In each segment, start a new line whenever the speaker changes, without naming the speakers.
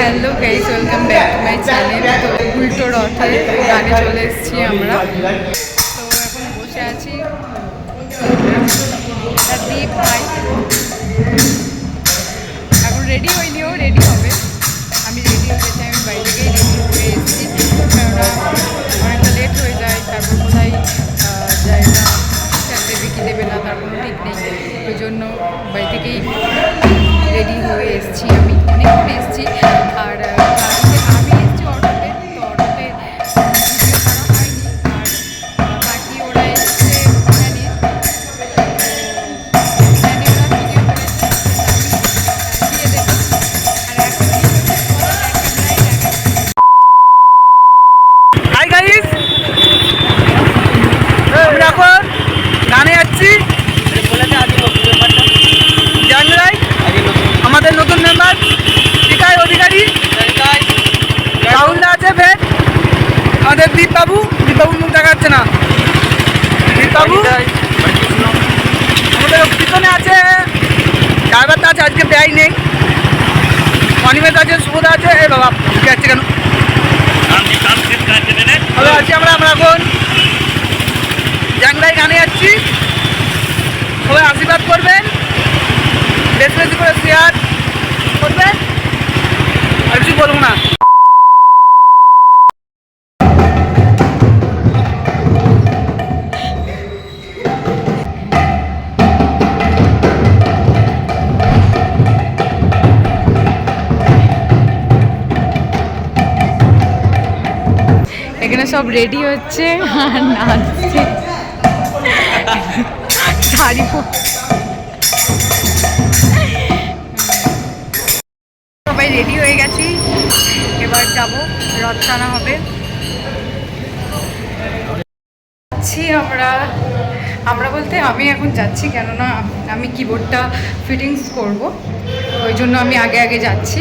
Hello guys, welcome back to my channel. তো উল্টো রথে গানে চলে এসেছি আমরা। তো এখন বসে আছি দীপ ভাই এখন রেডি হয়নি, ও রেডি হবে। আমি রেডি হয়ে গেছি, আমি বাড়ি থেকেই রেডি হয়ে এসেছি, কেননা অনেকটা লেট হয়ে যায়। তারপর কোথায় জায়গা দেবে কি দেবে না তার কোনো ঠিক নেই। ওই জন্য বাড়ি থেকেই রেডি হয়ে এসেছি। আমি অনেকক্ষণ এসেছি। আর আমি এসেছি অটোতে, তো অটোতে ভিডিও করা হয়নি। আর বাকি ওরা এসছে ভ্যানে, ভ্যানে ওরা ভিডিও করেছে, দিয়ে দেবে। আর এখন
হাই গাইস, আমরা এখন গানে যাচ্ছি। জানুয়ারি আমাদের নতুন মেম্বার টিকাই অধিকারী, রাহুলদা আছে, ফের আমাদের দীপবাবু মুখ দেখা যাচ্ছে না। দীপবাবু আমাদের পিছনে আছে, ড্রাইভারটা আছে, আজকে ব্যয় নেই। অনিমেষ আছে, সুবোধা আছে। এ বাবা ঢুকে যাচ্ছে কেন? ভালো আছি আমরা এখন জাংলাই গানে যাচ্ছি। সবাই আশীর্বাদ করবেন, বেশি বেশি করে শেয়ার করবেন। আর কিছু বলবো না।
এখানে সব রেডি হচ্ছে আর নাচছে। শাড়ি সবাই রেডি হয়ে গেছি, এবার যাব, রথ টানা হবে। আমরা বলতে আমি এখন যাচ্ছি, কেননা আমি কিবোর্ডটা ফিটিংস করব, ওই জন্য আমি আগে যাচ্ছি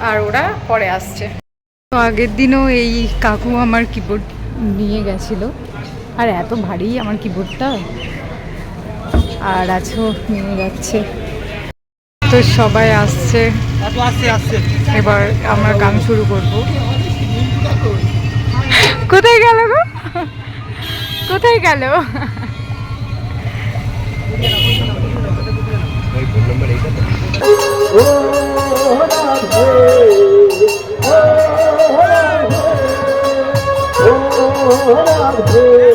আর ওরা পরে আসছে। তো আগের দিনও এই কাকু আমার কিবোর্ড নিয়ে গেছিলো, আর এত ভারী আমার কিবোর্ডটা, আর আজও নিয়ে যাচ্ছে। তো সবাই আসছে, এবার আমরা গান শুরু করব। কোথায় গেল গো, কোথায় গেল?
Oh,